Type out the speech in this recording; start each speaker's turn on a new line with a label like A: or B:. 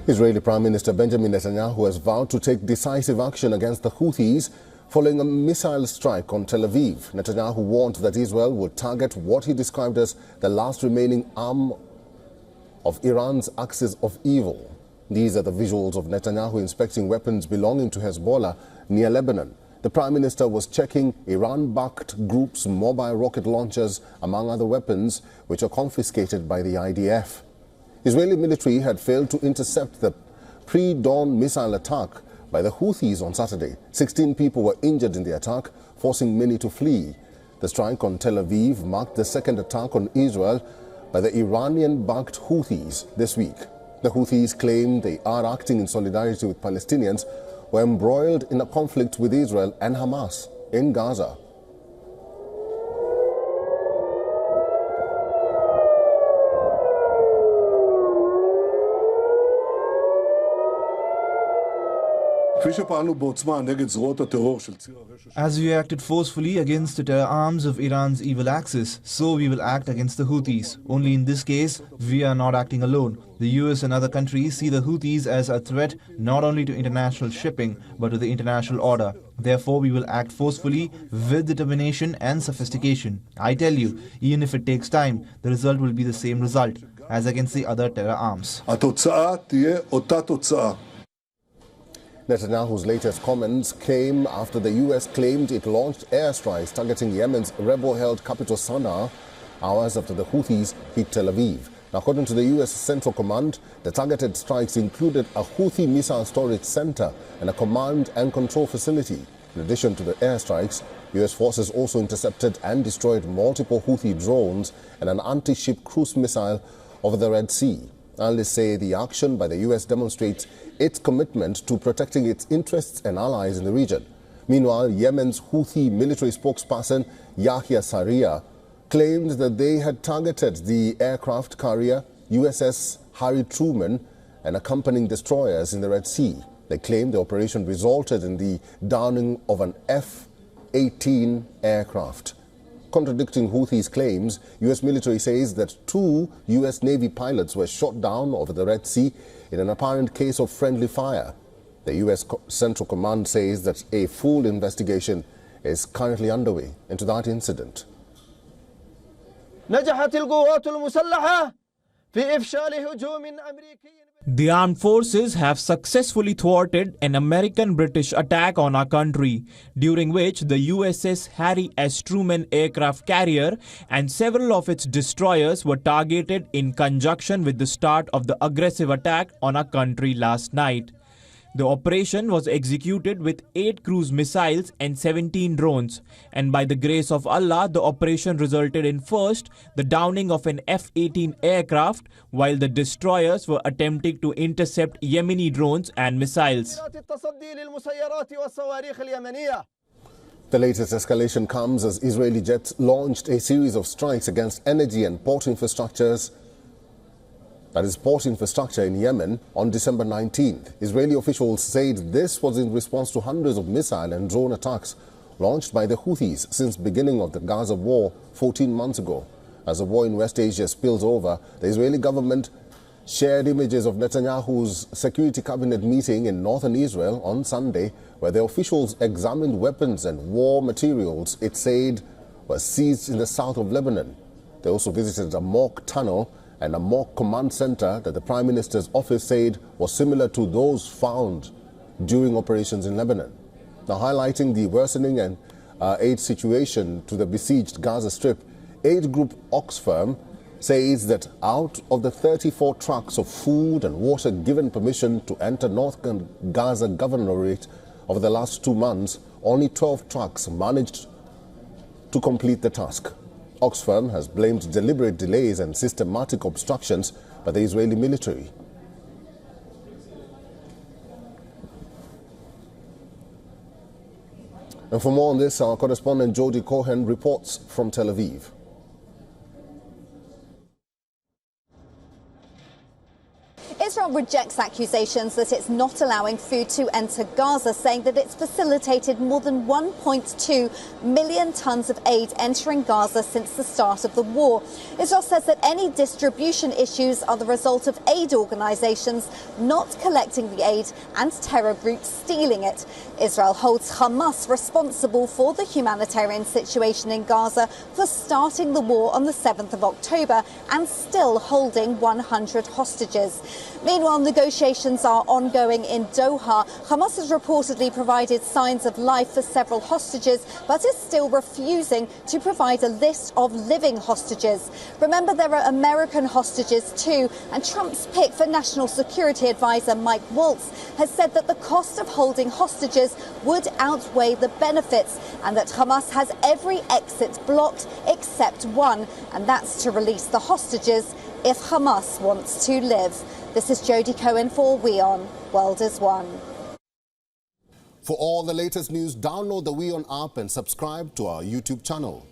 A: Israeli Prime Minister Benjamin Netanyahu has vowed to take decisive action against the Houthis following a missile strike on Tel Aviv. Netanyahu warned that Israel would target what he described as the last remaining arm of Iran's axis of evil. These are the visuals of Netanyahu inspecting weapons belonging to Hezbollah near Lebanon. The Prime Minister was checking Iran-backed group's mobile rocket launchers, among other weapons, which are confiscated by the IDF. Israeli military had failed to intercept the pre-dawn missile attack by the Houthis on Saturday. 16 people were injured in the attack, forcing many to flee. The strike on Tel Aviv marked the second attack on Israel by the Iranian-backed Houthis this week. The Houthis claim they are acting in solidarity with Palestinians who are embroiled in a conflict with Israel and Hamas in Gaza.
B: As we acted forcefully against the terror arms of Iran's evil axis, so we will act against the Houthis. Only in this case, we are not acting alone. The US and other countries see the Houthis as a threat not only to international shipping, but to the international order. Therefore, we will act forcefully with determination and sophistication. I tell you, even if it takes time, the result will be the same result as against the other terror arms.
A: Netanyahu's latest comments came after the U.S. claimed it launched airstrikes targeting Yemen's rebel-held capital Sana'a hours after the Houthis hit Tel Aviv. Now, according to the U.S. Central Command, the targeted strikes included a Houthi missile storage center and a command and control facility. In addition to the airstrikes, U.S. forces also intercepted and destroyed multiple Houthi drones and an anti-ship cruise missile over the Red Sea. Analysts say the action by the U.S. demonstrates its commitment to protecting its interests and allies in the region. Meanwhile, Yemen's Houthi military spokesperson Yahya Sarriah claimed that they had targeted the aircraft carrier USS Harry Truman and accompanying destroyers in the Red Sea. They claimed the operation resulted in the downing of an F-18 aircraft. Contradicting Houthis' claims, U.S. military says that 2 U.S. Navy pilots were shot down over the Red Sea in an apparent case of friendly fire. The U.S. Central Command says that a full investigation is currently underway into that incident.
C: The armed forces have successfully thwarted an American-British attack on our country, during which the USS Harry S. Truman aircraft carrier and several of its destroyers were targeted in conjunction with the start of the aggressive attack on our country last night. The operation was executed with 8 cruise missiles and 17 drones, and by the grace of Allah, the operation resulted in first, the downing of an F-18 aircraft, while the destroyers were attempting to intercept Yemeni drones and missiles.
A: The latest escalation comes as Israeli jets launched a series of strikes against energy and port infrastructure in Yemen on December 19th. Israeli officials said this was in response to hundreds of missile and drone attacks launched by the Houthis since beginning of the Gaza war 14 months ago. As the war in West Asia spills over, the Israeli government shared images of Netanyahu's Security Cabinet meeting in northern Israel on Sunday, where the officials examined weapons and war materials it said were seized in the south of Lebanon. They also visited a mock tunnel and a mock command center that the Prime Minister's office said was similar to those found during operations in Lebanon. Now, highlighting the worsening and aid situation to the besieged Gaza Strip, aid group Oxfam says that out of the 34 trucks of food and water given permission to enter North Gaza Governorate over the last 2 months, only 12 trucks managed to complete the task. Oxfam has blamed deliberate delays and systematic obstructions by the Israeli military. And for more on this, our correspondent Jody Cohen reports from Tel Aviv.
D: Israel Israel rejects accusations that it's not allowing food to enter Gaza, saying that it's facilitated more than 1.2 million tons of aid entering Gaza since the start of the war. Israel says that any distribution issues are the result of aid organizations not collecting the aid and terror groups stealing it. Israel holds Hamas responsible for the humanitarian situation in Gaza for starting the war on the 7th of October and still holding 100 hostages. Meanwhile, negotiations are ongoing in Doha. Hamas has reportedly provided signs of life for several hostages, but is still refusing to provide a list of living hostages. Remember, there are American hostages too, and Trump's pick for National Security Advisor Mike Waltz has said that the cost of holding hostages would outweigh the benefits, and that Hamas has every exit blocked except one, and that's to release the hostages if Hamas wants to live. This is Jodie Cohen for WION World is One.
A: For all the latest news, download the WION app and subscribe to our YouTube channel.